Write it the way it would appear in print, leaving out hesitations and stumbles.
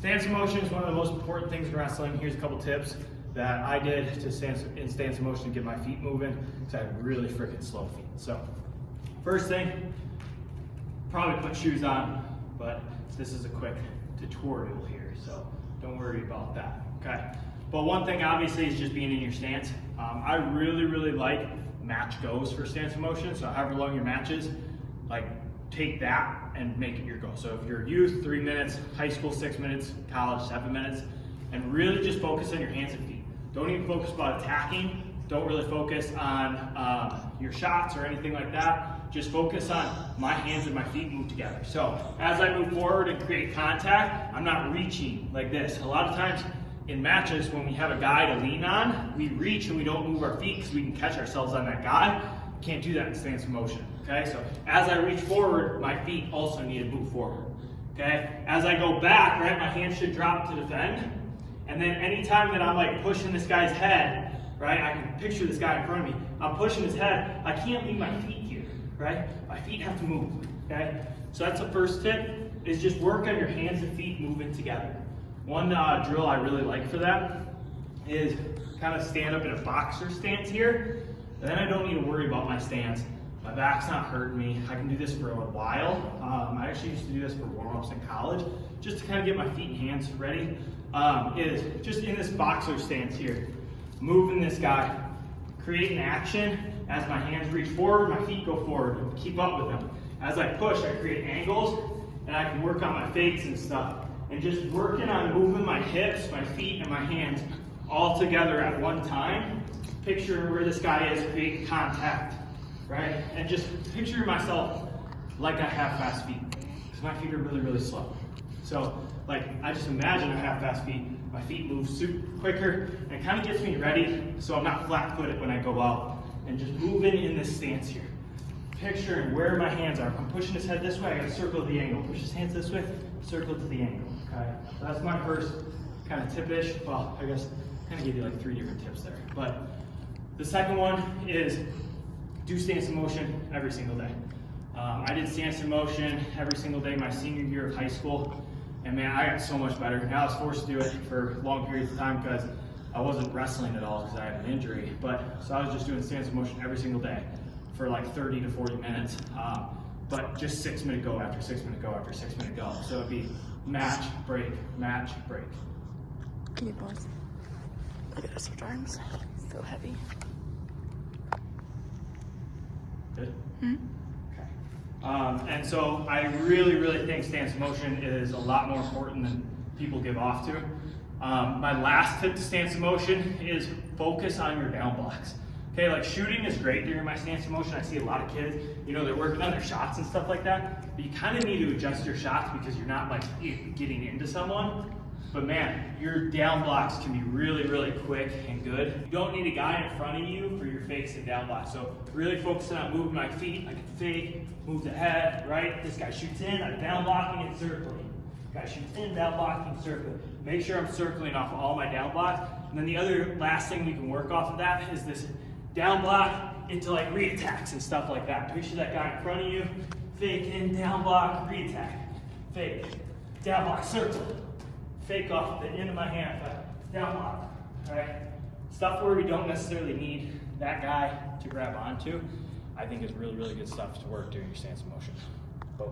Stance of motion is one of the most important things in wrestling. Here's a couple tips that I did to stance of motion to get my feet moving, because I have really freaking slow feet. So, first thing, probably put shoes on, but this is a quick tutorial here, so don't worry about that, okay? But one thing obviously is just being in your stance. I really like match goes for stance of motion, so however long your match is, like take that and make it your goal. So if you're youth, 3 minutes, high school, 6 minutes, college, 7 minutes, and really just focus on your hands and feet. Don't even focus about attacking. Don't really focus on your shots or anything like that. Just focus on my hands and my feet move together. So as I move forward and create contact, I'm not reaching like this. A lot of times in matches, when we have a guy to lean on, we reach and we don't move our feet because we can catch ourselves on that guy. Can't do that in stance of motion, okay? So as I reach forward, my feet also need to move forward, okay? As I go back, right, my hands should drop to defend. And then anytime that I'm like pushing this guy's head, right, I can picture this guy in front of me, I'm pushing his head, I can't leave my feet here, right? My feet have to move, okay? So that's the first tip, is just work on your hands and feet moving together. One drill I really like for that is kind of stand up in a boxer stance here. Then I don't need to worry about my stance. My back's not hurting me. I can do this for a while. I actually used to do this for warm-ups in college, just to kind of get my feet and hands ready. Is just in this boxer stance here, moving this guy, creating action. As my hands reach forward, my feet go forward, keep up with them. As I push, I create angles, and I can work on my fakes and stuff. And just working on moving my hips, my feet, and my hands all together at one time. Picture where this guy is, create contact, right? And just picture myself like I have fast feet, because my feet are really slow. So, like, I just imagine I have fast feet. My feet move super quicker, and it kind of gets me ready so I'm not flat-footed when I go out. And just moving in this stance here. Picturing where my hands are. If I'm pushing his head this way, I gotta circle the angle. Push his hands this way, circle to the angle, okay? So that's my first kind of tip-ish. Well, I guess I kind of gave you like 3 different tips there. But the second one is do stance of motion every single day. I did stance of motion every single day my senior year of high school, and man, I got so much better. Now I was forced to do it for long periods of time because I wasn't wrestling at all because I had an injury. So I was just doing stance of motion every single day for like 30 to 40 minutes. But just 6 minute go after 6 minute go after 6 minute go. So it'd be match, break, match, break. Can you pause? Look at us switch arms. So heavy. Good? Hmm? Okay. And so I really think stance of motion is a lot more important than people give off to. My last tip to stance of motion is focus on your down blocks. Okay, like shooting is great during my stance of motion. I see a lot of kids, you know, they're working on their shots and stuff like that, but you kind of need to adjust your shots because you're not like getting into someone. But man, your down blocks can be really quick and good. You don't need a guy in front of you for your fakes and down blocks. So really focusing on moving my feet. I can fake, move the head, right? This guy shoots in, I'm down blocking and circling. Guy shoots in, down blocking, circling. Make sure I'm circling off all my down blocks. And then the other last thing we can work off of that is this down block into like re-attacks and stuff like that. Picture that guy in front of you, fake in, down block, re-attack, fake, down block, circle. Fake off the end of my hand, down block, all right? Stuff where we don't necessarily need that guy to grab onto, I think is really good stuff to work during your stance of motion. Boom.